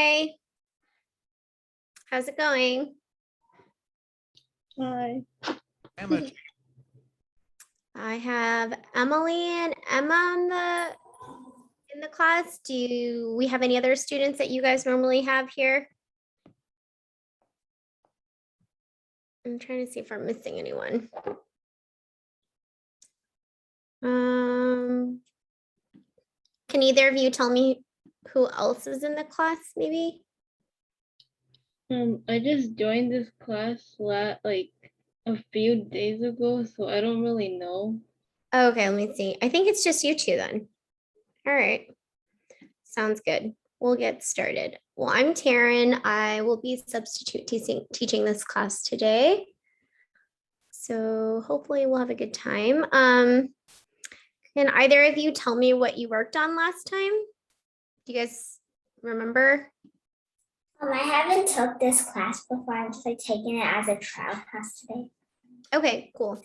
Hi. How's it going? Hi. Emma, I have Emily and Emma in the class. Do we have any other students that you guys normally have here? I'm trying to see if I'm missing anyone. Can either of you tell me who else is in the class, maybe? I just joined this class like a few days ago, so I don't really know. Okay, let me see. I think it's just you two then. All right. Sounds good. We'll get started. Well, I'm Taryn. I will be substitute teaching this class today. So hopefully we'll have a good time. Can either of you tell me what you worked on last time? Do you guys remember? I haven't took this class before. I'm just taking it as a trial class today. Okay, cool.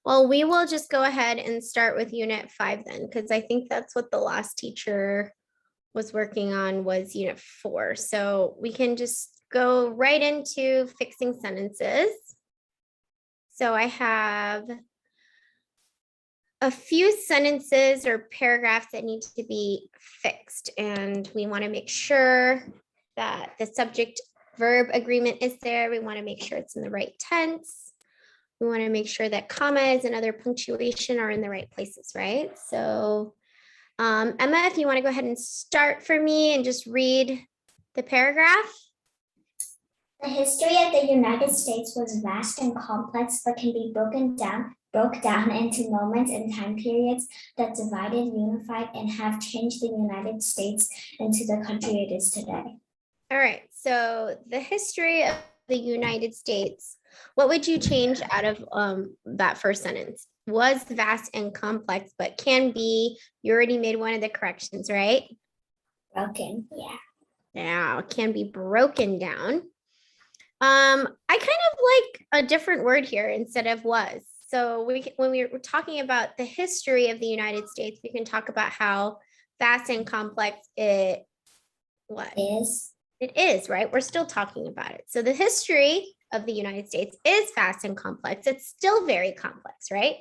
Well, we will just go ahead and start with Unit 5 then, because I think that's what the last teacher was working on was Unit 4. So we can just go right into fixing sentences. So I have a few sentences or paragraphs that need to be fixed, and we want to make sure that the subject verb agreement is there. We want to make sure it's in the right tense. We want to make sure that commas and other punctuation are in the right places, right? So Emma, if you want to go ahead and start for me and just read the paragraph. The history of the United States was vast and complex, but can be broke down into moments and time periods that divided, unified, and have changed the United States into the country it is today. All right, so the history of the United States, what would you change out of that first sentence? Was vast and complex, but can be, you already made one of the corrections, right? Broken, yeah. Yeah, can be broken down. I kind of like a different word here instead of was. So when we were talking about the history of the United States, we can talk about how vast and complex it is. It is, right? We're still talking about it. So the history of the United States is vast and complex. It's still very complex, right?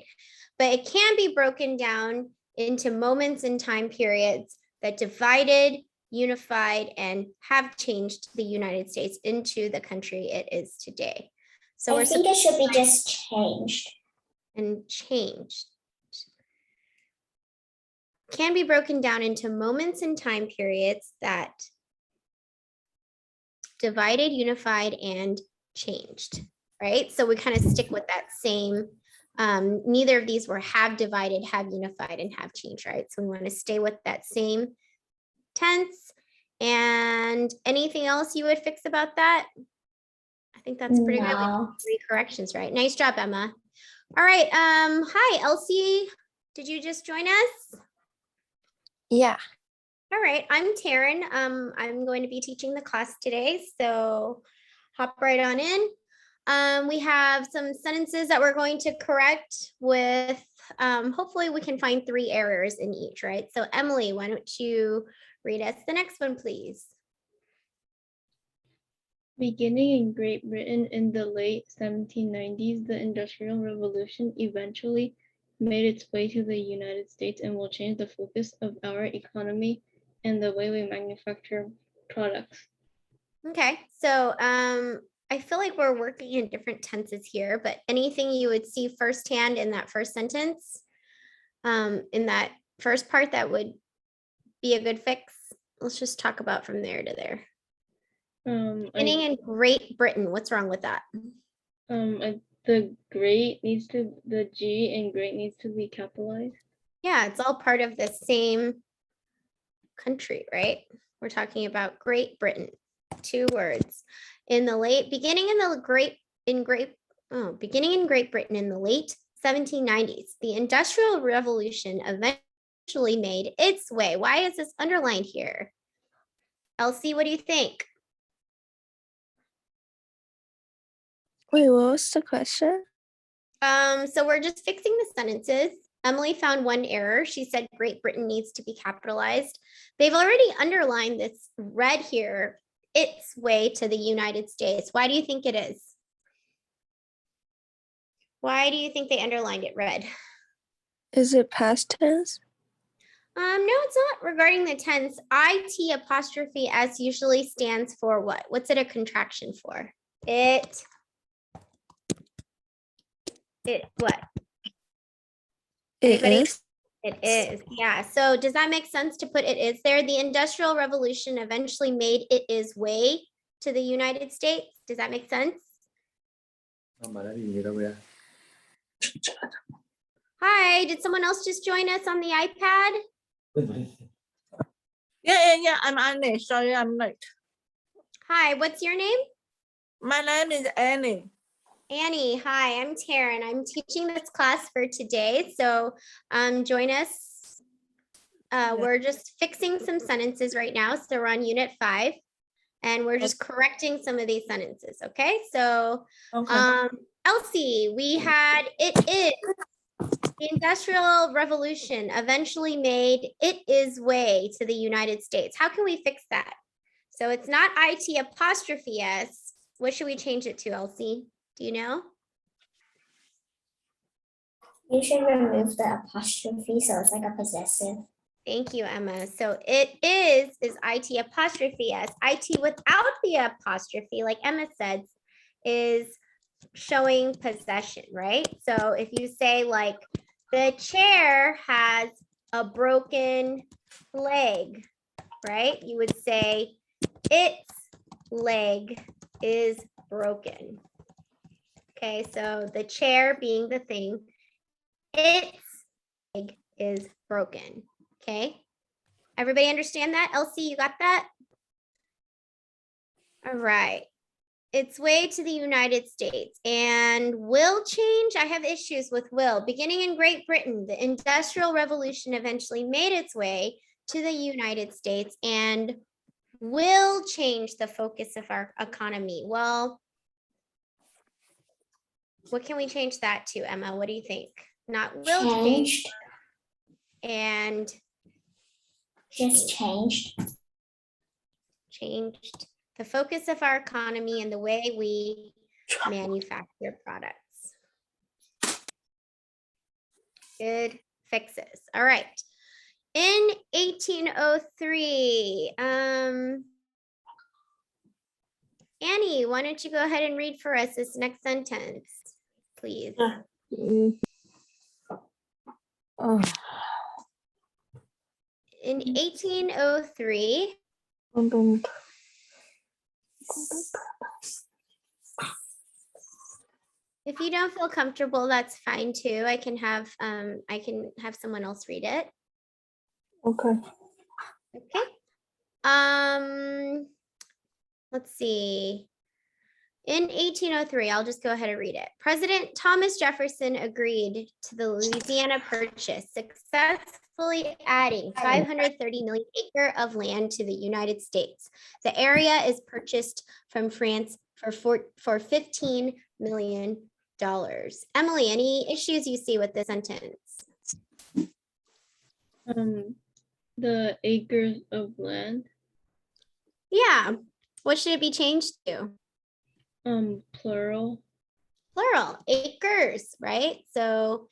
But it can be broken down into moments and time periods that divided, unified, and have changed the United States into the country it is today. So I think it should be just changed. And changed. Can be broken down into moments and time periods that divided, unified, and changed, right? So we kind of stick with that same, neither of these were have divided, have unified, and have changed, right? So we want to stay with that same tense. And anything else you would fix about that? I think that's pretty good. 3 corrections, right? Nice job, Emma. All right, hi, Elsie. Did you just join us? Yeah. All right, I'm Taryn. I'm going to be teaching the class today, so hop right on in. We have some sentences that we're going to correct with, hopefully we can find 3 errors in each, right? So Emily, why don't you read us the next one, please? Beginning in Great Britain in the late 1790s, the Industrial Revolution eventually made its way to the United States and will change the focus of our economy and the way we manufacture products. Okay, so I feel like we're working in different tenses here, but anything you would see firsthand in that first sentence, in that first part that would be a good fix? Let's just talk about from there to there. Beginning in Great Britain, what's wrong with that? The great needs to, the G in great needs to be capitalized. Yeah, it's all part of the same country, right? We're talking about Great Britain, 2 words. Beginning in Great Britain in the late 1790s, the Industrial Revolution eventually made its way. Why is this underlined here? Elsie, what do you think? Wait, what was the question? So we're just fixing the sentences. Emily found one error. She said Great Britain needs to be capitalized. They've already underlined this red here, its way to the United States. Why do you think it is? Why do you think they underlined it red? Is it past tense? No, it's not regarding the tense. IT apostrophe S usually stands for what? What's it a contraction for? It what? It Anybody? is. It is, yeah. So does that make sense to put it is there? The Industrial Revolution eventually made it is way to the United States. Does that make sense? Hi, did someone else just join us on the iPad? Yeah. I'm Annie. Sorry, I'm late. Hi, what's your name? My name is Annie. Annie, hi, I'm Taryn. I'm teaching this class for today, so join us. We're just fixing some sentences right now, so we're on Unit 5, and we're just correcting some of these sentences, okay? So, Okay. Elsie, we had, it is, the Industrial Revolution eventually made it is way to the United States. How can we fix that? So it's not IT apostrophe S. What should we change it to, Elsie? Do you know? You should remove the apostrophe so it's like a possessive. Thank you, Emma. So it is IT apostrophe S. IT without the apostrophe, like Emma said, is showing possession, right? So if you say like, the chair has a broken leg, right? You would say its leg is broken. Okay, so the chair being the thing, its leg is broken. Okay, everybody understand that? Elsie, you got that? All right. Its way to the United States and will change. I have issues with will. Beginning in Great Britain, the Industrial Revolution eventually made its way to the United States and will change the focus of our economy. Well, what can we change that to, Emma? What do you think? Not will change Changed. and Just changed. changed the focus of our economy and the way we manufacture products. Good fixes. All right. In 1803, Annie, why don't you go ahead and read for us this next sentence, please? Oh, In 1803, if you don't feel comfortable, that's fine too. I can have someone else read it. okay. Okay. Let's see. In 1803, I'll just go ahead and read it. President Thomas Jefferson agreed to the Louisiana Purchase, successfully adding 530 million acre of land to the United States. The area is purchased from France for $15 million. Emily, any issues you see with this sentence? The acres of land, Yeah. What should it be changed to? plural. Plural, acres, right? So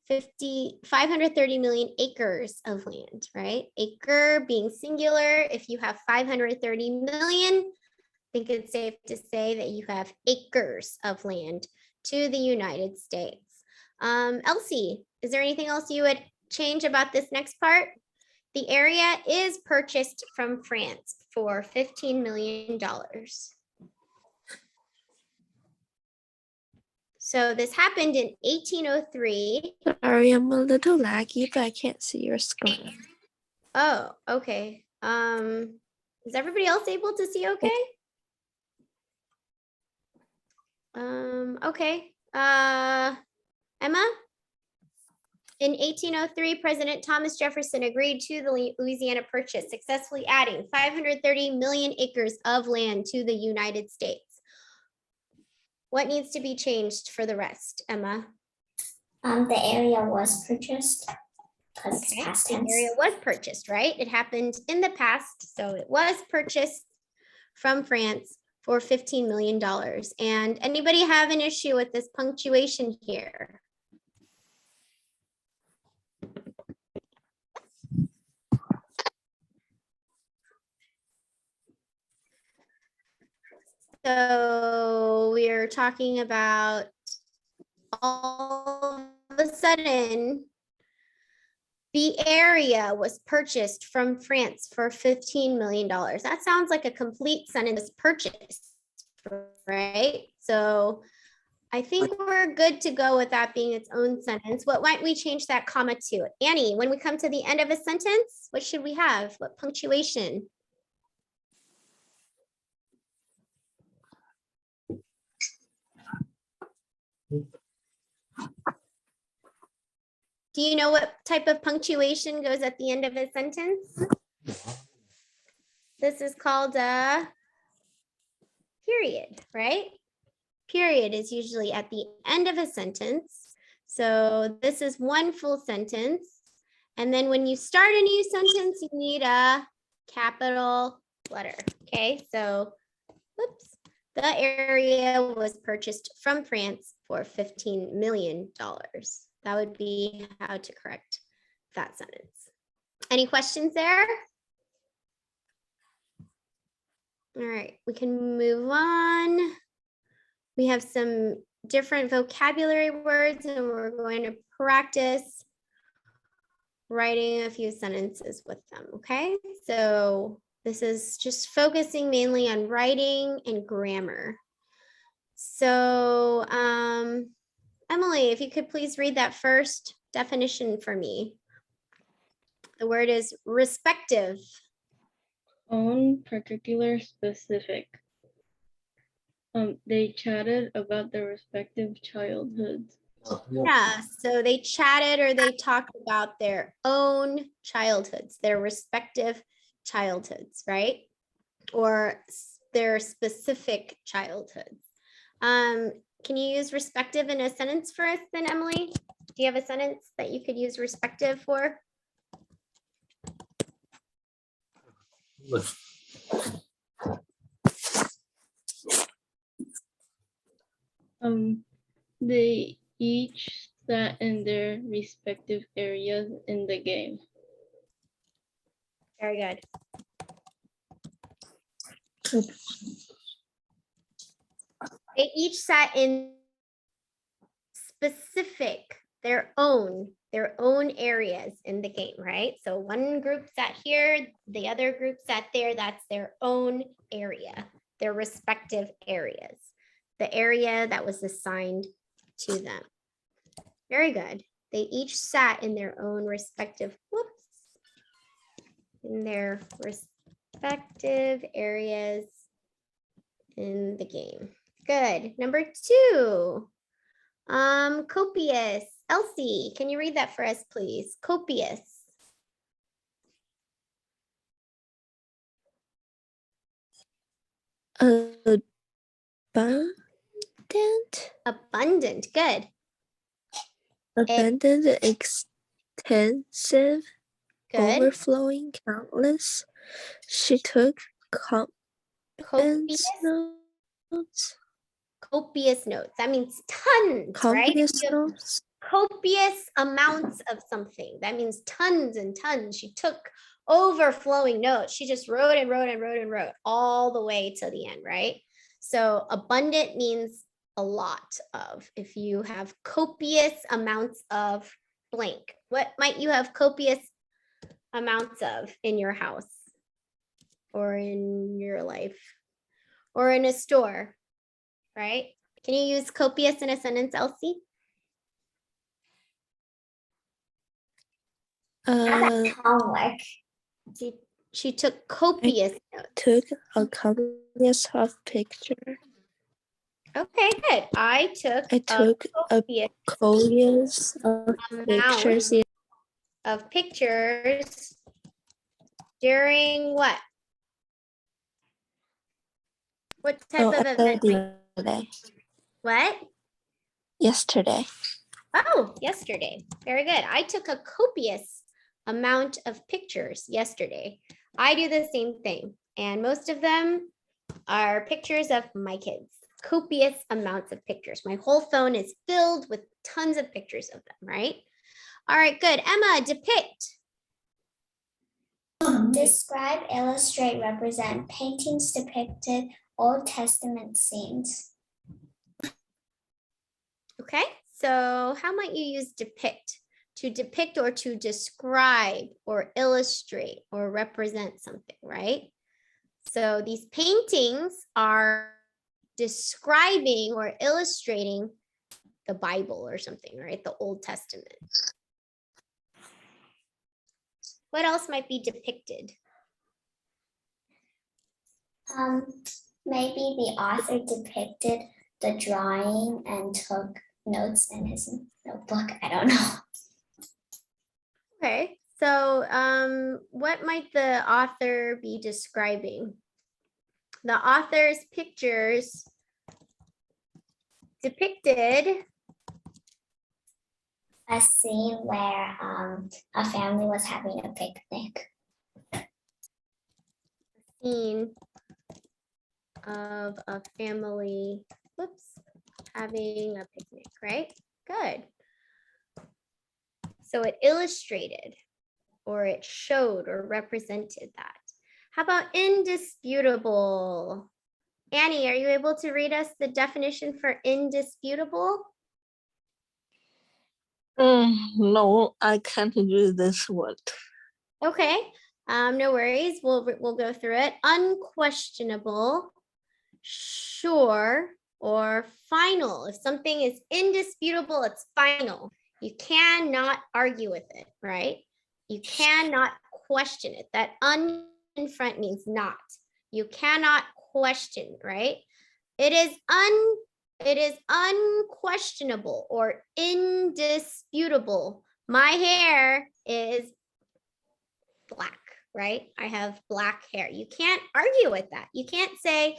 530 million acres of land, right? Acre being singular. If you have 530 million, I think it's safe to say that you have acres of land to the United States. Elsie, is there anything else you would change about this next part? The area is purchased from France for $15 million. So this happened in 1803. Sorry, I'm a little laggy, but I can't see your screen. Oh, okay. Is everybody else able to see okay? Okay. Emma? In 1803, President Thomas Jefferson agreed to the Louisiana Purchase, successfully adding 530 million acres of land to the United States. What needs to be changed for the rest, Emma? The area was purchased because it's Okay, past the tense. area was purchased, right? It happened in the past, so it was purchased from France for $15 million. And anybody have an issue with this punctuation here? So we're talking about all of a sudden, the area was purchased from France for $15 million. That sounds like a complete sentence purchase, right? So I think we're good to go with that being its own sentence. What might we change that comma to? Annie, when we come to the end of a sentence, what should we have? What punctuation? Do you know what type of punctuation goes at the end of a sentence? This is called a period, right? Period is usually at the end of a sentence. So this is one full sentence. And then when you start a new sentence, you need a capital letter. Okay, so whoops. The area was purchased from France for $15 million. That would be how to correct that sentence. Any questions there? All right, we can move on. We have some different vocabulary words and we're going to practice writing a few sentences with them, okay? So this is just focusing mainly on writing and grammar. So Emily, if you could please read that first definition for me. The word is respective. Own, particular, specific. They chatted about their respective childhoods. Yeah, so they chatted or they talked about their own childhoods, their respective childhoods, right? Or their specific childhoods. Can you use respective in a sentence for us then, Emily? Do you have a sentence that you could use respective for? They each sat in their respective areas in the game. Very good. They each sat in specific, their own areas in the game, right? So one group sat here, the other group sat there. That's their own area, their respective areas, the area that was assigned to them. Very good. They each sat in their own respective, in their respective areas in the game. Good. Number 2. Copious. Elsie, can you read that for us, please? Copious. Abundant. Abundant. Good. Abundant, extensive, Good. overflowing, countless. She took Copious. notes. Copious notes. That means tons, right? Copious You have notes. copious amounts of something. That means tons and tons. She took overflowing notes. She just wrote and wrote and wrote and wrote all the way to the end, right? So abundant means a lot of. If you have copious amounts of blank, what might you have copious amounts of in your house or in your life or in a store, right? Can you use copious in a sentence, Elsie? Homework. She took copious notes. Took a copious of picture. Okay, good. I took I took a copious of pictures. amount of pictures during what? What type of event? Yesterday. What? Yesterday. Oh, yesterday. Very good. I took a copious amount of pictures yesterday. I do the same thing. And most of them are pictures of my kids. Copious amounts of pictures. My whole phone is filled with tons of pictures of them, right? All right, good. Emma, depict. Describe, illustrate, represent. Paintings depicted Old Testament scenes. Okay, so how might you use depict? To depict or to describe or illustrate or represent something, right? So these paintings are describing or illustrating the Bible or something, right? The Old Testament. What else might be depicted? Maybe the author depicted the drawing and took notes in his notebook. I don't know. Okay, so what might the author be describing? The author's pictures depicted A scene where a family was having a picnic. scene of a family, whoops, having a picnic, right? Good. So it illustrated or it showed or represented that. How about indisputable? Annie, are you able to read us the definition for indisputable? No, I can't read this word. Okay, no worries. We'll go through it. Unquestionable, sure, or final. If something is indisputable, it's final. You cannot argue with it, right? You cannot question it. That un in front means not. You cannot question, right? It is unquestionable or indisputable. My hair is black, right? I have black hair. You can't argue with that. You can't say,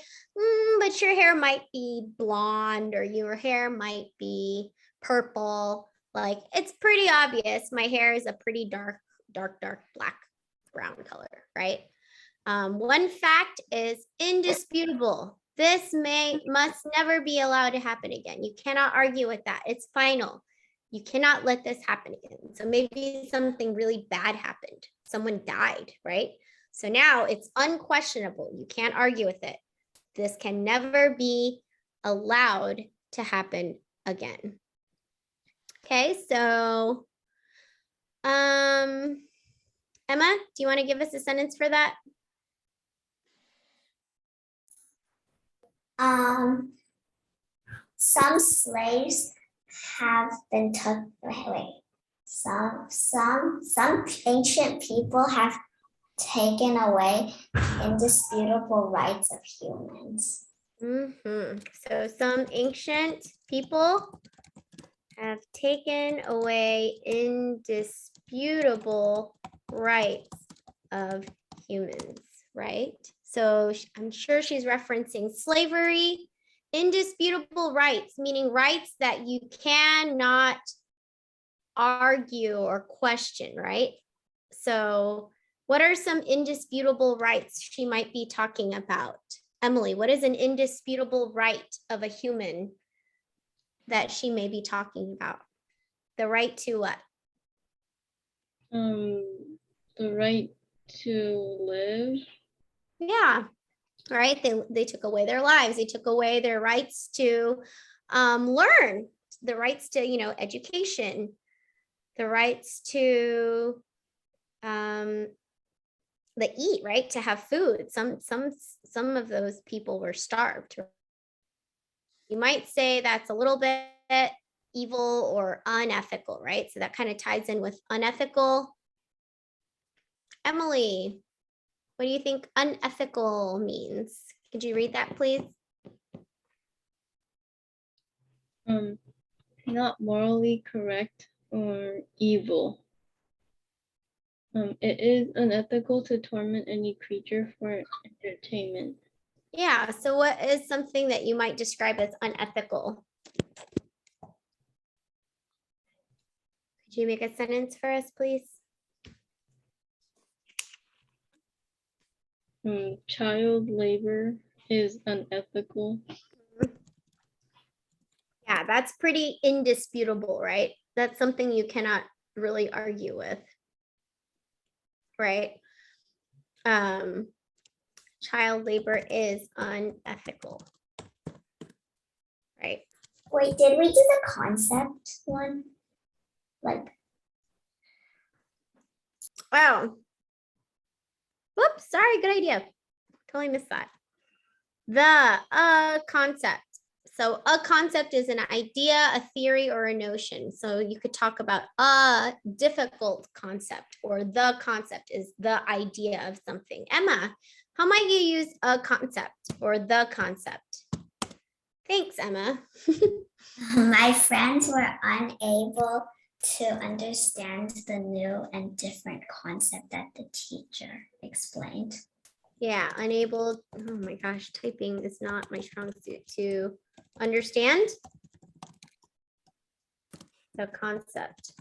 but your hair might be blonde or your hair might be purple. Like it's pretty obvious. My hair is a pretty dark black brown color, right? One fact is indisputable. This must never be allowed to happen again. You cannot argue with that. It's final. You cannot let this happen again. So maybe something really bad happened. Someone died, right? So now it's unquestionable. You can't argue with it. This can never be allowed to happen again. Okay, so Emma, do you want to give us a sentence for that? Some slaves have been took. Some ancient people have taken away indisputable rights of humans. So some ancient people have taken away indisputable rights of humans, right? So I'm sure she's referencing slavery, indisputable rights, meaning rights that you cannot argue or question, right? So what are some indisputable rights she might be talking about? Emily, what is an indisputable right of a human that she may be talking about? The right to what? The right to live. Yeah, right. They took away their lives. They took away their rights to learn, the rights to, education, the rights to the eat, right? To have food. Some of those people were starved. You might say that's a little bit evil or unethical, right? So that kind of ties in with unethical. Emily, what do you think unethical means? Could you read that, please? Not morally correct or evil. It is unethical to torment any creature for entertainment. Yeah, so what is something that you might describe as unethical? Could you make a sentence for us, please? Child labor is unethical. Yeah, that's pretty indisputable, right? That's something you cannot really argue with, right? Child labor is unethical, right? Wait, did we do the concept one? Like, Wow. Whoops, sorry, good idea. Totally missed that. The concept. So a concept is an idea, a theory, or a notion. So you could talk about a difficult concept, or the concept is the idea of something. Emma, how might you use a concept or the concept? Thanks, Emma. my friends were unable to understand the new and different concept that the teacher explained. Yeah, unable, oh my gosh, typing is not my strong suit. To understand the concept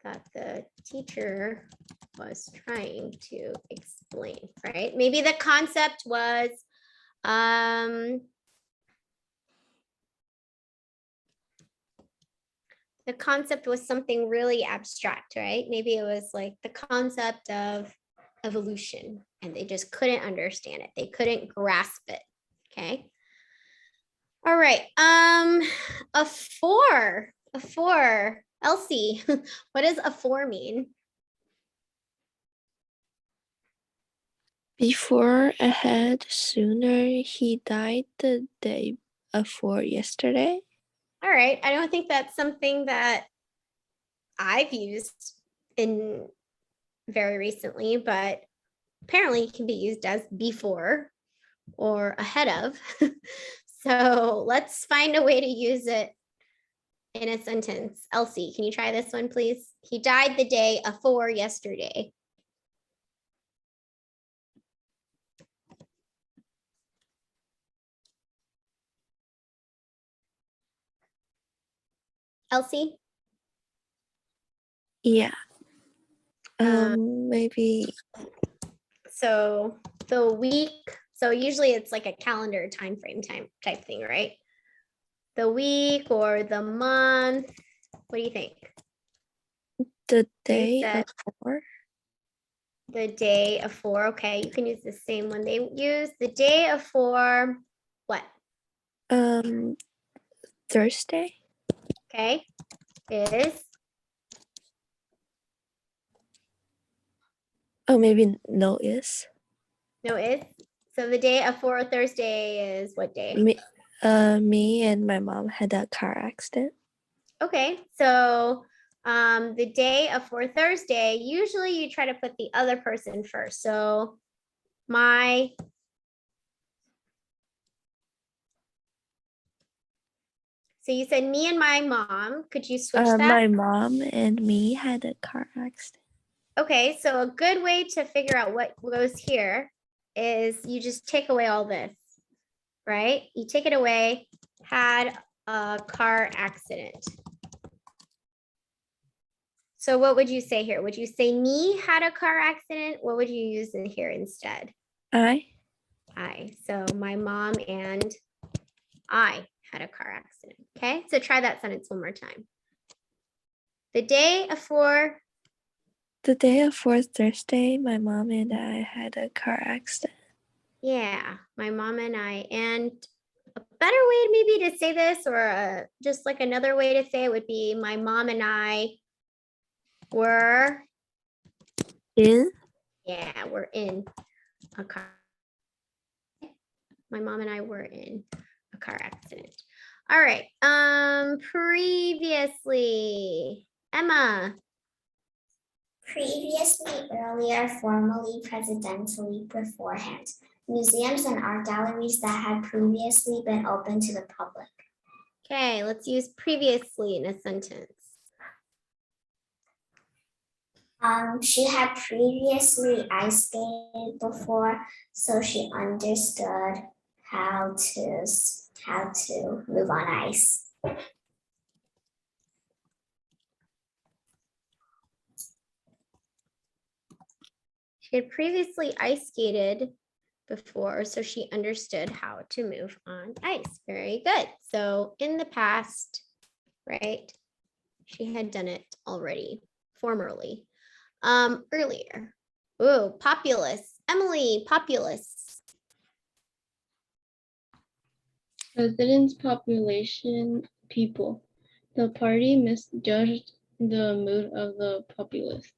that the teacher was trying to explain, right? Maybe the concept was something really abstract, right? Maybe it was like the concept of evolution, and they just couldn't understand it. They couldn't grasp it. Okay. All right. A four. Elsie, what does a four mean? Before, ahead, sooner. He died the day before yesterday. All right. I don't think that's something that I've used in very recently, but apparently it can be used as before or ahead of. So let's find a way to use it in a sentence. Elsie, can you try this one, please? He died the day afore yesterday. Elsie? Yeah. Maybe. So the week, so usually it's like a calendar time frame type thing, right? The week or the month. What do you think? The day before. The day of four. Okay, you can use the same one they use. The day of four, what? Thursday. Okay, is. Oh, maybe no is. No is. So the day of four Thursday is what day? Me and my mom had a car accident. Okay, so the day of four Thursday, usually you try to put the other person first. So so you said me and my mom. Could you switch that? My mom and me had a car accident. Okay, so a good way to figure out what goes here is you just take away all this, right? You take it away, had a car accident. So what would you say here? Would you say me had a car accident? What would you use in here instead? I. So my mom and I had a car accident. Okay, so try that sentence one more time. The day afore. The day afore Thursday, my mom and I had a car accident. Yeah, my mom and I. And a better way maybe to say this, or just like another way to say it, would be my mom and I were in. Yeah, we're in a car. My mom and I were in a car accident. All right. Previously, Emma. Previously, earlier, formally, presidentially, beforehand. Museums and art galleries that had previously been open to the public. Okay, let's use previously in a sentence. She had previously ice skated before, so she understood how to move on ice. She had previously ice skated before, so she understood how to move on ice. Very good. So in the past, right? She had done it already, formerly. Earlier. Oh, populace. Emily, populace. President's population, people. The party misjudged the mood of the populace.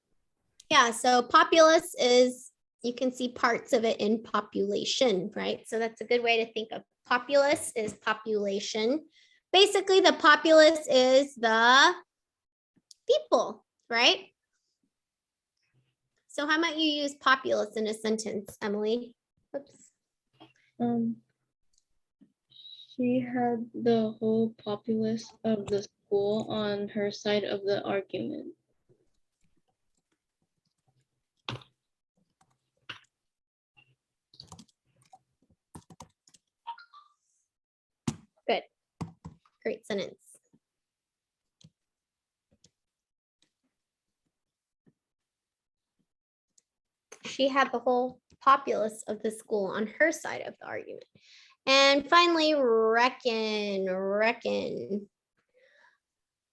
Yeah, so populace is, you can see parts of it in population, right? So that's a good way to think of populace is population. Basically, the populace is the people, right? So how might you use populace in a sentence, Emily? Oops. She had the whole populace of the school on her side of the argument. Good. Great sentence. She had the whole populace of the school on her side of the argument. And finally, reckon.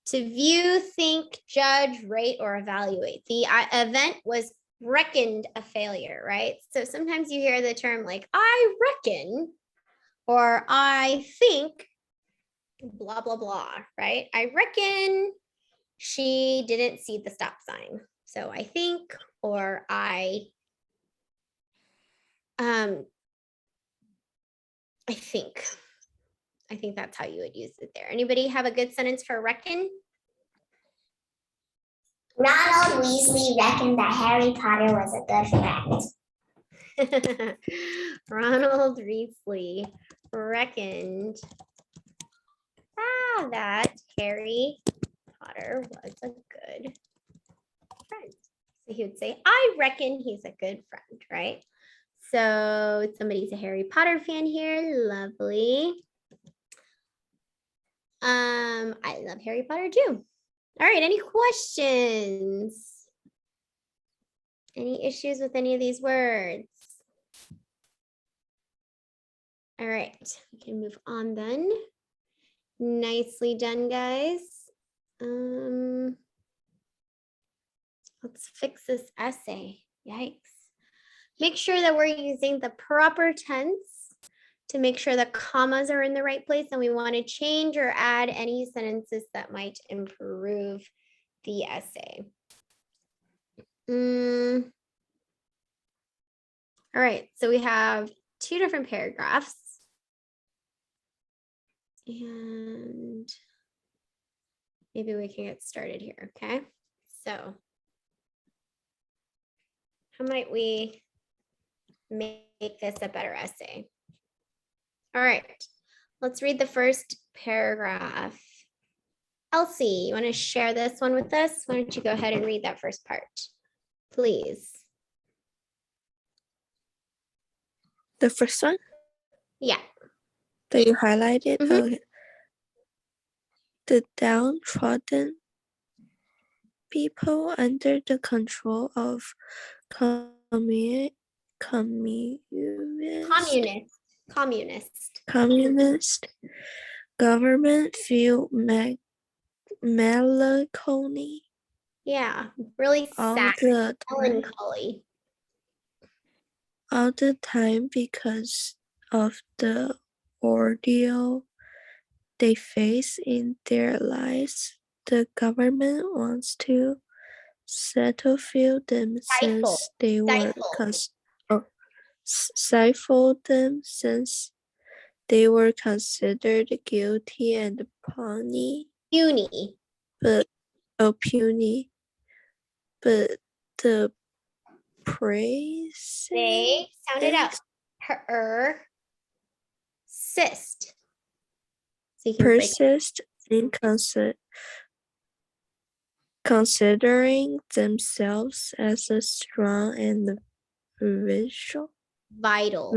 To view, think, judge, rate, or evaluate. The event was reckoned a failure, right? So sometimes you hear the term like, I reckon, or I think, blah, blah, blah, right? I reckon she didn't see the stop sign. So I think, or I think that's how you would use it there. Anybody have a good sentence for reckon? Ronald Weasley reckoned that Harry Potter was a good friend. Ronald Weasley reckoned that Harry Potter was a good friend. So he would say, I reckon he's a good friend, right? So somebody's a Harry Potter fan here. Lovely. I love Harry Potter too. All right, any questions? Any issues with any of these words? All right, we can move on then. Nicely done, guys. Let's fix this essay. Yikes. Make sure that we're using the proper tense to make sure the commas are in the right place, and we want to change or add any sentences that might improve the essay. All right, so we have two different paragraphs. And maybe we can get started here, okay? So how might we make this a better essay? All right, let's read the first paragraph. Elsie, you want to share this one with us? Why don't you go ahead and read that first part, please? The first one Yeah. that you highlighted. Mhm. Okay. The downtrodden people under the control of communist government feel melancholy. Yeah, really sad, melancholy. All the time because of the ordeal they face in their lives. The government wants to stifle them since they were stifle them since they were considered guilty and puny. But the praise They sound it out. Persist. So you can persist in considering themselves as a strong and vital.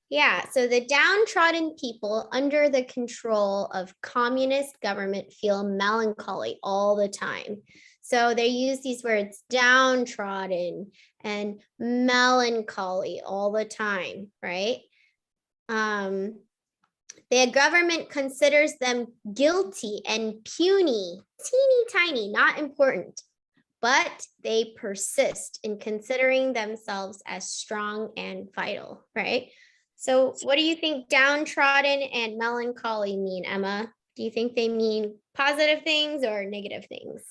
Yeah, so the downtrodden people under the control of communist government feel melancholy all the time. So they use these words downtrodden and melancholy all the time, right? The government considers them guilty and puny, teeny tiny, not important, but they persist in considering themselves as strong and vital, right? So what do you think downtrodden and melancholy mean, Emma? Do you think they mean positive things or negative things?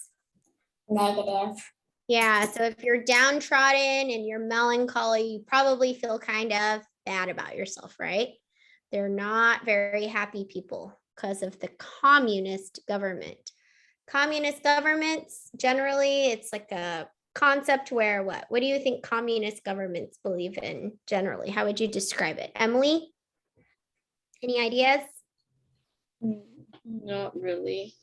Negative. Yeah, so if you're downtrodden and you're melancholy, you probably feel kind of bad about yourself, right? They're not very happy people because of the communist government. Communist governments, generally, it's like a concept where what? What do you think communist governments believe in generally? How would you describe it? Emily? Any ideas? Not really.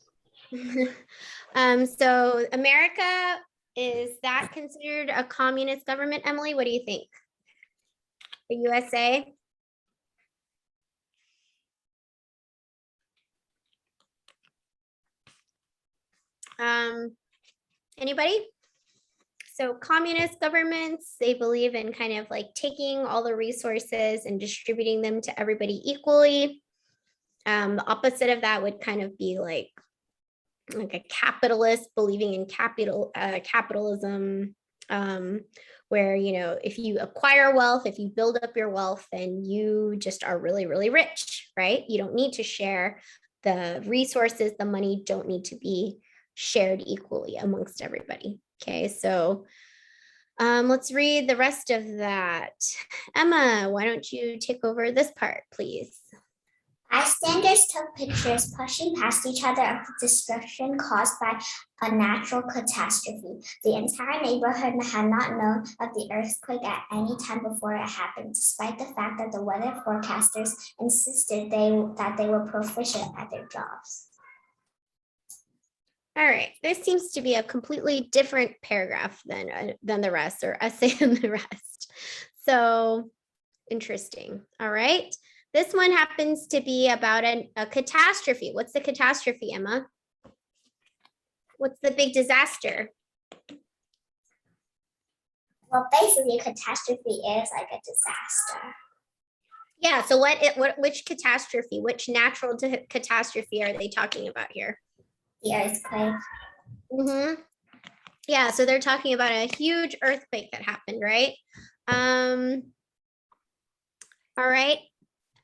So America, is that considered a communist government? Emily, what do you think? The USA? Anybody? So communist governments, they believe in kind of like taking all the resources and distributing them to everybody equally. The opposite of that would kind of be like a capitalist believing in capitalism, where, you know, if you acquire wealth, if you build up your wealth, then you just are really, really rich, right? You don't need to share the resources, the money don't need to be shared equally amongst everybody. Okay, so let's read the rest of that. Emma, why don't you take over this part, please? Bystanders took pictures pushing past each other of the destruction caused by a natural catastrophe. The entire neighborhood had not known of the earthquake at any time before it happened, despite the fact that the weather forecasters insisted that they were proficient at their jobs. All right, this seems to be a completely different paragraph than the rest, or essay than the rest. So interesting. All right. This one happens to be about a catastrophe. What's the catastrophe, Emma? What's the big disaster? Well, basically, a catastrophe is like a disaster. Yeah, so which catastrophe, which natural catastrophe are they talking about here? The earthquake. Mm-hmm. Yeah, so they're talking about a huge earthquake that happened, right? All right.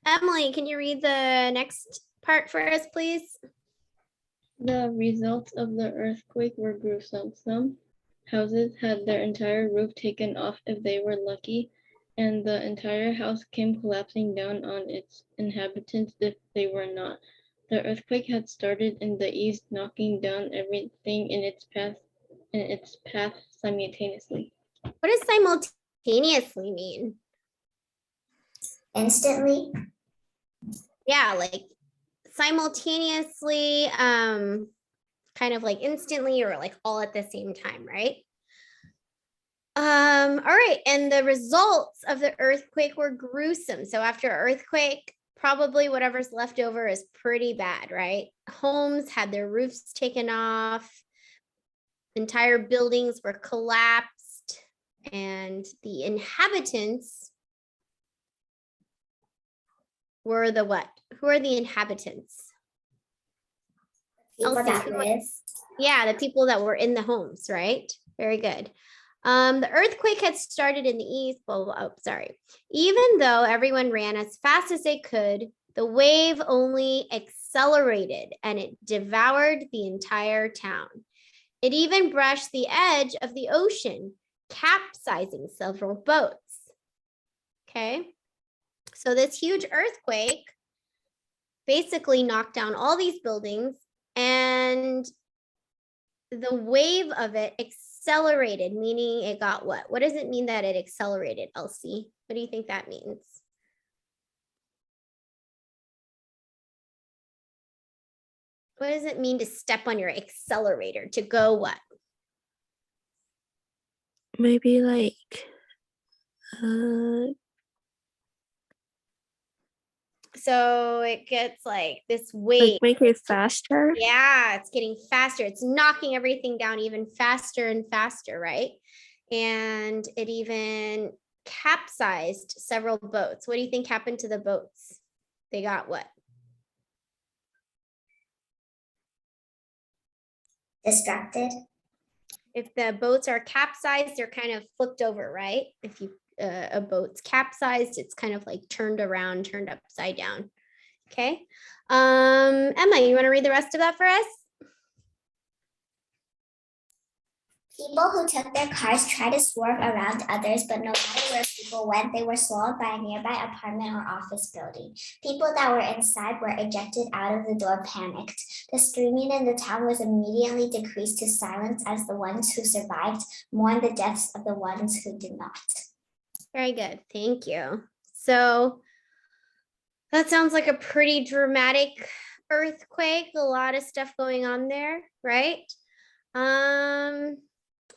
Emily, can you read the next part for us, please? The results of the earthquake were gruesome. Some houses had their entire roof taken off if they were lucky, and the entire house came collapsing down on its inhabitants if they were not. The earthquake had started in the east, knocking down everything in its path simultaneously. What does simultaneously mean? Instantly. Yeah, like simultaneously, kind of like instantly or like all at the same time, right? All right, and the results of the earthquake were gruesome. So after earthquake, probably whatever's left over is pretty bad, right? Homes had their roofs taken off, entire buildings were collapsed, and the inhabitants were the what? Who are the inhabitants? People Elsie, that live. yeah, the people that were in the homes, right? Very good. The earthquake had started in the east. Even though everyone ran as fast as they could, the wave only accelerated and it devoured the entire town. It even brushed the edge of the ocean, capsizing several boats. Okay, so this huge earthquake basically knocked down all these buildings, and the wave of it accelerated, meaning it got what? What does it mean that it accelerated, Elsie? What do you think that means? What does it mean to step on your accelerator? To go what? Maybe like So it gets like this wave. Like make it faster. Yeah, it's getting faster. It's knocking everything down even faster and faster, right? And it even capsized several boats. What do you think happened to the boats? They got what? Distracted. If the boats are capsized, they're kind of flipped over, right? If you a boat's capsized, it's kind of like turned around, turned upside down. Okay. Emma, you want to read the rest of that for us? People who took their cars tried to swerve around others, but no matter where people went, they were swallowed by a nearby apartment or office building. People that were inside were ejected out of the door panicked. The screaming in the town was immediately decreased to silence as the ones who survived mourned the deaths of the ones who did not. Very good. Thank you. So that sounds like a pretty dramatic earthquake. A lot of stuff going on there, right? And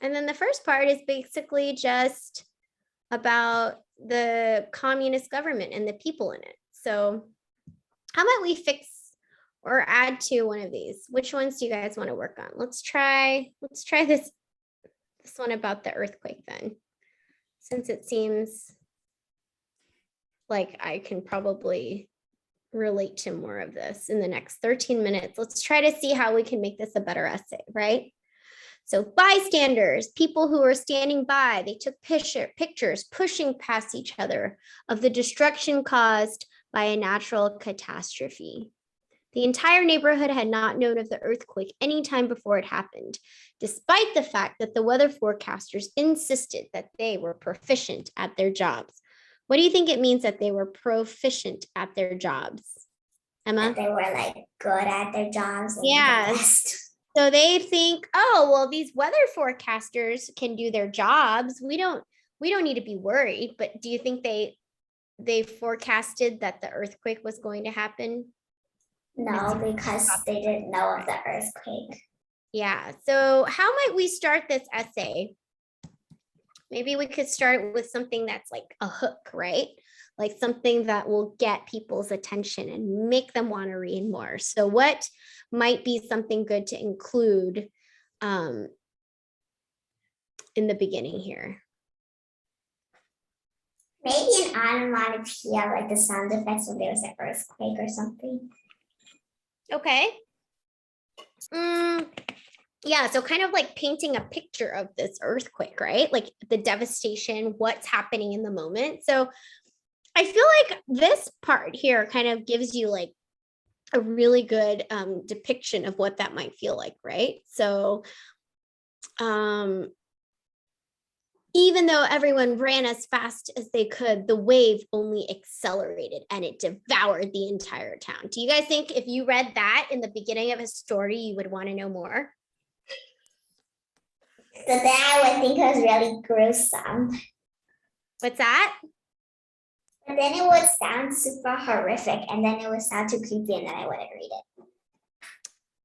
then the first part is basically just about the communist government and the people in it. So how might we fix or add to one of these? Which ones do you guys want to work on? Let's try this one about the earthquake then, since it seems like I can probably relate to more of this in the next 13 minutes. Let's try to see how we can make this a better essay, right? So bystanders, people who were standing by, they took pictures pushing past each other of the destruction caused by a natural catastrophe. The entire neighborhood had not known of the earthquake any time before it happened, despite the fact that the weather forecasters insisted that they were proficient at their jobs. What do you think it means that they were proficient at their jobs? Emma? That they were like good at their jobs. And Yeah. the best. So they think, oh, well, these weather forecasters can do their jobs. We don't need to be worried. But do you think they forecasted that the earthquake was going to happen? No, because they didn't know of the earthquake. Yeah. So how might we start this essay? Maybe we could start with something that's like a hook, right? Like something that will get people's attention and make them want to read more. So what might be something good to include in the beginning here? Maybe an onomatopoeia, like the sound effects when there was an earthquake or something. Okay. Yeah, so kind of like painting a picture of this earthquake, right? Like the devastation, what's happening in the moment. So I feel like this part here kind of gives you like a really good depiction of what that might feel like, right? So even though everyone ran as fast as they could, the wave only accelerated and it devoured the entire town. Do you guys think if you read that in the beginning of a story, you would want to know more? So then I would think it was really gruesome. What's that? And then it would sound super horrific, and then it would sound too creepy, and then I wouldn't read it.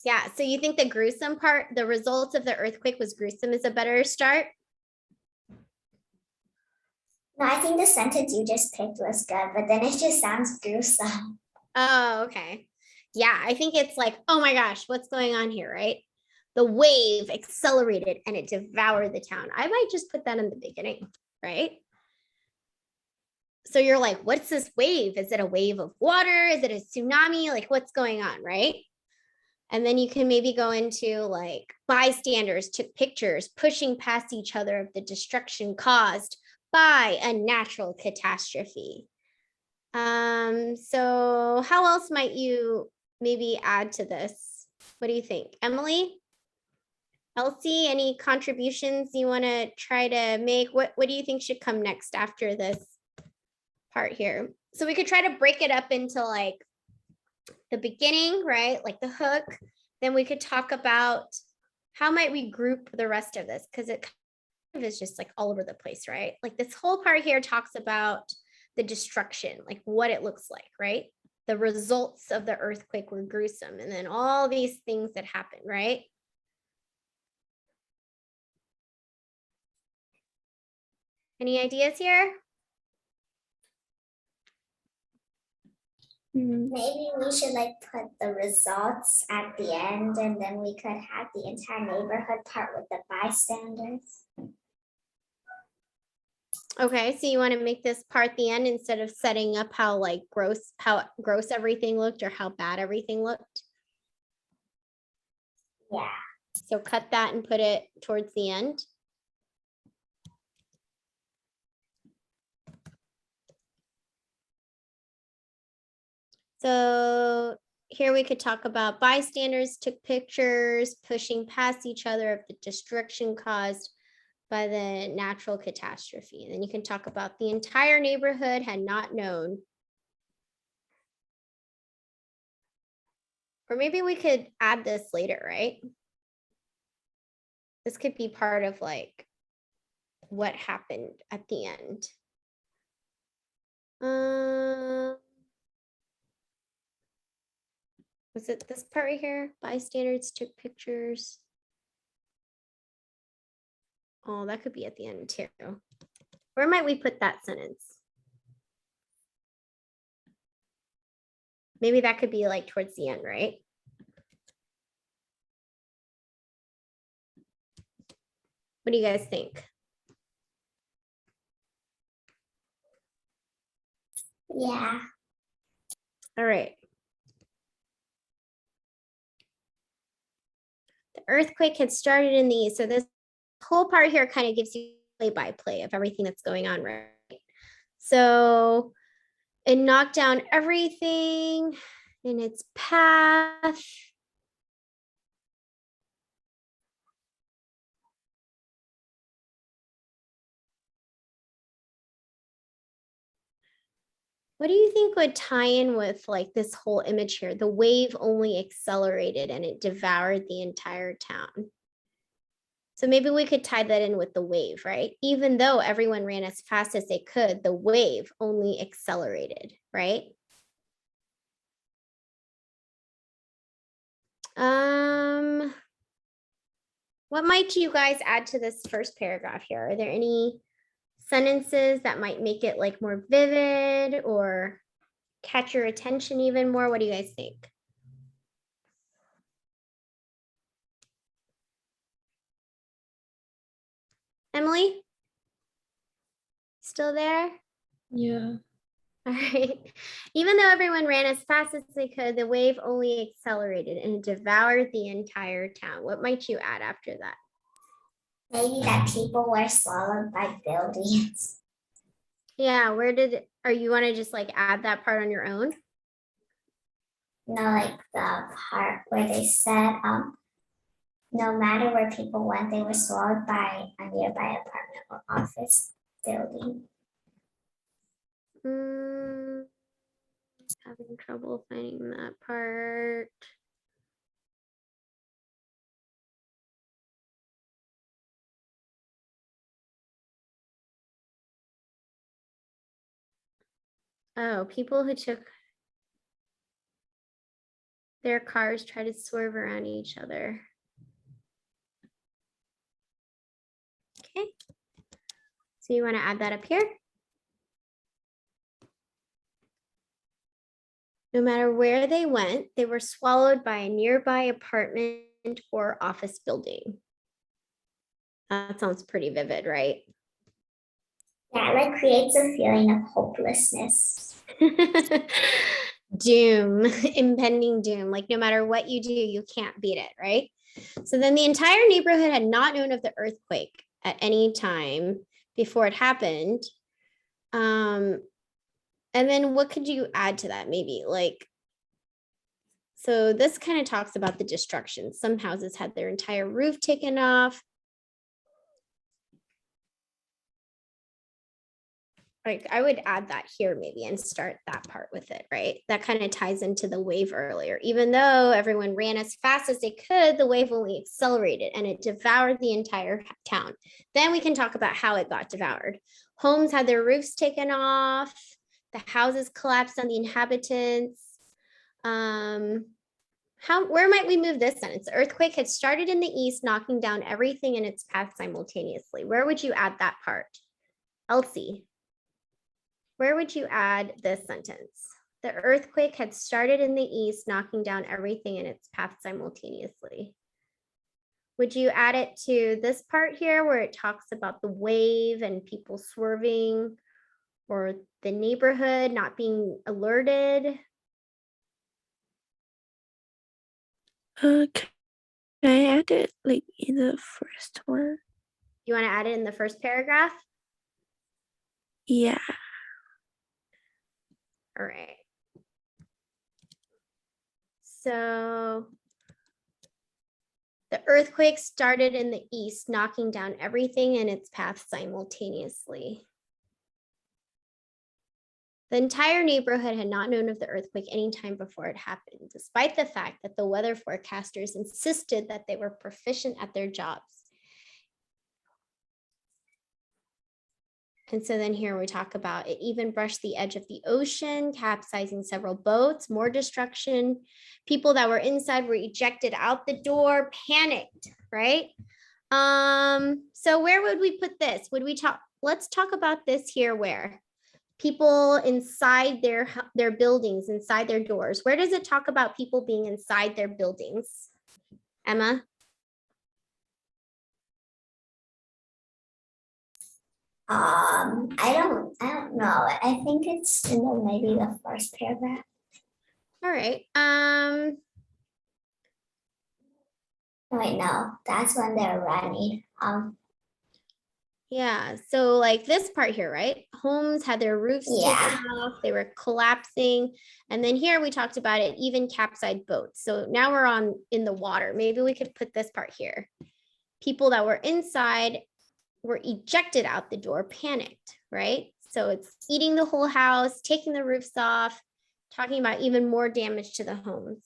Yeah, so you think the gruesome part, the results of the earthquake was gruesome is a better start? No, I think the sentence you just picked was good, but then it just sounds gruesome. Oh, okay. Yeah, I think it's like, oh my gosh, what's going on here, right? The wave accelerated and it devoured the town. I might just put that in the beginning, right? So you're like, what's this wave? Is it a wave of water? Is it a tsunami? Like, what's going on, right? And then you can maybe go into like bystanders took pictures pushing past each other of the destruction caused by a natural catastrophe. So how else might you maybe add to this? What do you think? Emily? Elsie, any contributions you want to try to make? What do you think should come next after this part here? So we could try to break it up into like the beginning, right? Like the hook. Then we could talk about how might we group the rest of this, because it kind of is just like all over the place, right? Like this whole part here talks about the destruction, like what it looks like, right? The results of the earthquake were gruesome, and then all these things that happen, right? Any ideas here? Maybe we should like put the results at the end and then we could have the entire neighborhood part with the bystanders. Okay, so you want to make this part the end instead of setting up how gross everything looked or how bad everything looked. Yeah. So cut that and put it towards the end. So here we could talk about bystanders took pictures, pushing past each other of the destruction caused by the natural catastrophe. And then you can talk about the entire neighborhood had not known. Or maybe we could add this later, right? This could be part of like what happened at the end. Was it this part right here? Bystanders took pictures. Oh, that could be at the end too. Where might we put that sentence? Maybe that could be like towards the end, right? What do you guys think? Yeah. All right. The earthquake had started in the east. So this whole part here kind of gives you play-by-play of everything that's going on, right? So it knocked down everything in its path. What do you think would tie in with like this whole image here? The wave only accelerated and it devoured the entire town. So maybe we could tie that in with the wave, right? Even though everyone ran as fast as they could, the wave only accelerated, right? What might you guys add to this first paragraph here? Are there any sentences that might make it like more vivid or catch your attention even more? What do you guys think? Emily? Still there? Yeah. All right. Even though everyone ran as fast as they could, the wave only accelerated and devoured the entire town. What might you add after that? Maybe that people were swallowed by buildings. Yeah, or you want to just like add that part on your own? No, like the part where they said, no matter where people went, they were swallowed by a nearby apartment or office building. Having trouble finding that part. Oh, people who took their cars try to swerve around each other. Okay. So you want to add that up here? No matter where they went, they were swallowed by a nearby apartment or office building. That sounds pretty vivid, right? Yeah, it like creates a feeling of hopelessness. Doom, impending doom. Like no matter what you do, you can't beat it, right? So then the entire neighborhood had not known of the earthquake at any time before it happened. And then what could you add to that? Maybe like, so this kind of talks about the destruction. Some houses had their entire roof taken off. Like I would add that here maybe and start that part with it, right? That kind of ties into the wave earlier. Even though everyone ran as fast as they could, the wave only accelerated and it devoured the entire town. Then we can talk about how it got devoured. Homes had their roofs taken off. The houses collapsed on the inhabitants. Where might we move this sentence? The earthquake had started in the east, knocking down everything in its path simultaneously. Where would you add that part? Elsie, where would you add this sentence? The earthquake had started in the east, knocking down everything in its path simultaneously. Would you add it to this part here where it talks about the wave and people swerving, or the neighborhood not being alerted? Can I add it like in the first one? You want to add it in the first paragraph? Yeah. All right. So the earthquake started in the east, knocking down everything in its path simultaneously. The entire neighborhood had not known of the earthquake any time before it happened, despite the fact that the weather forecasters insisted that they were proficient at their jobs. And so then here we talk about it even brushed the edge of the ocean, capsizing several boats, more destruction. People that were inside were ejected out the door, panicked, right? So where would we put this? Would we talk, let's talk about this here where? People inside their buildings, inside their doors. Where does it talk about people being inside their buildings? Emma? I don't know. I think it's in maybe the first paragraph. All right. Wait, no, that's when they're running. Yeah, so like this part here, right? Homes had their roofs Yeah. taken off, they were collapsing. And then here we talked about it, even capsized boats. So now we're in the water. Maybe we could put this part here. People that were inside were ejected out the door, panicked, right? So it's eating the whole house, taking the roofs off, talking about even more damage to the homes.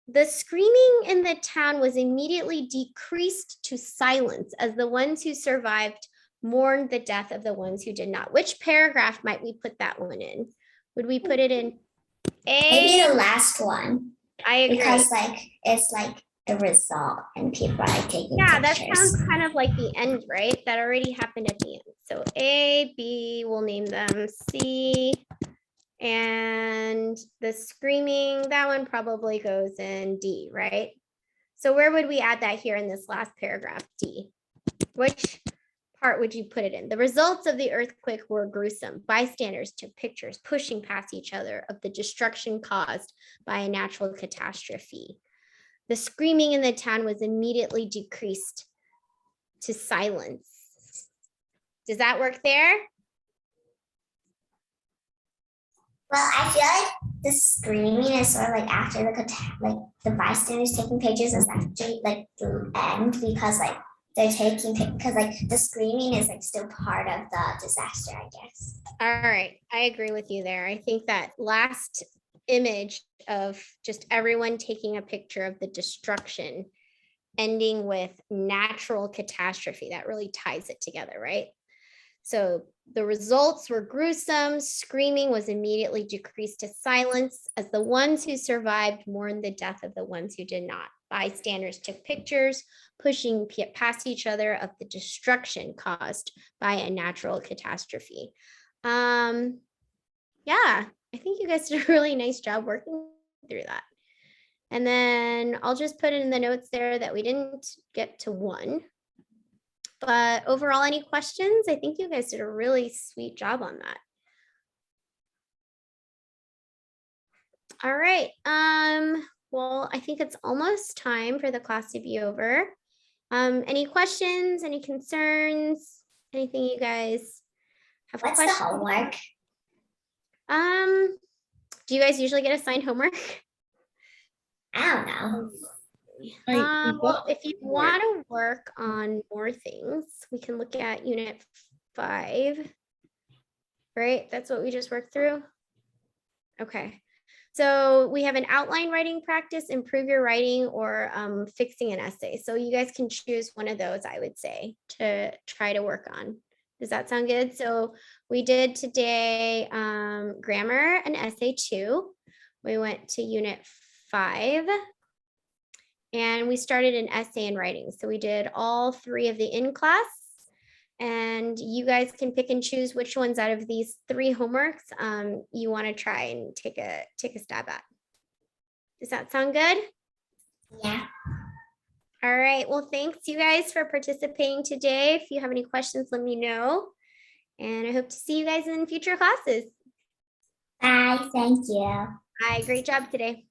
The screaming in the town was immediately decreased to silence as the ones who survived mourned the death of the ones who did not. Which paragraph might we put that one in? Would we put it in A? Maybe the last one. I agree. Because it's like the result and people are like taking Yeah, that pictures. sounds kind of like the end, right? That already happened at the end. So A, B, we'll name them C. And the screaming, that one probably goes in D, right? So where would we add that here in this last paragraph, D? Which part would you put it in? The results of the earthquake were gruesome. Bystanders took pictures, pushing past each other of the destruction caused by a natural catastrophe. The screaming in the town was immediately decreased to silence. Does that work there? Well, I feel like the screaming is sort of like after the bystanders taking pictures is actually like the end because like they're taking because like the screaming is like still part of the disaster, I guess. All right, I agree with you there. I think that last image of just everyone taking a picture of the destruction ending with natural catastrophe, that really ties it together, right? So the results were gruesome. Screaming was immediately decreased to silence as the ones who survived mourned the death of the ones who did not. Bystanders took pictures, pushing past each other of the destruction caused by a natural catastrophe. Yeah, I think you guys did a really nice job working through that. And then I'll just put in the notes there that we didn't get to one. But overall, any questions? I think you guys did a really sweet job on that. All right. Well, I think it's almost time for the class to be over. Any questions, any concerns, anything you guys have What's questions? the homework? Do you guys usually get assigned homework? I don't know. Well, if you want to work on more things, we can look at Unit 5, right? That's what we just worked through. Okay. So we have an outline writing practice, improve your writing, or fixing an essay. So you guys can choose one of those, I would say, to try to work on. Does that sound good? So we did today grammar and essay 2. We went to Unit 5. And we started an essay and writing. So we did all 3 of the in class. And you guys can pick and choose which ones out of these 3 homeworks you want to try and take a stab at. Does that sound good? Yeah. All right. Well, thanks you guys for participating today. If you have any questions, let me know. And I hope to see you guys in future classes. Bye. Thank you. Hi, great job today.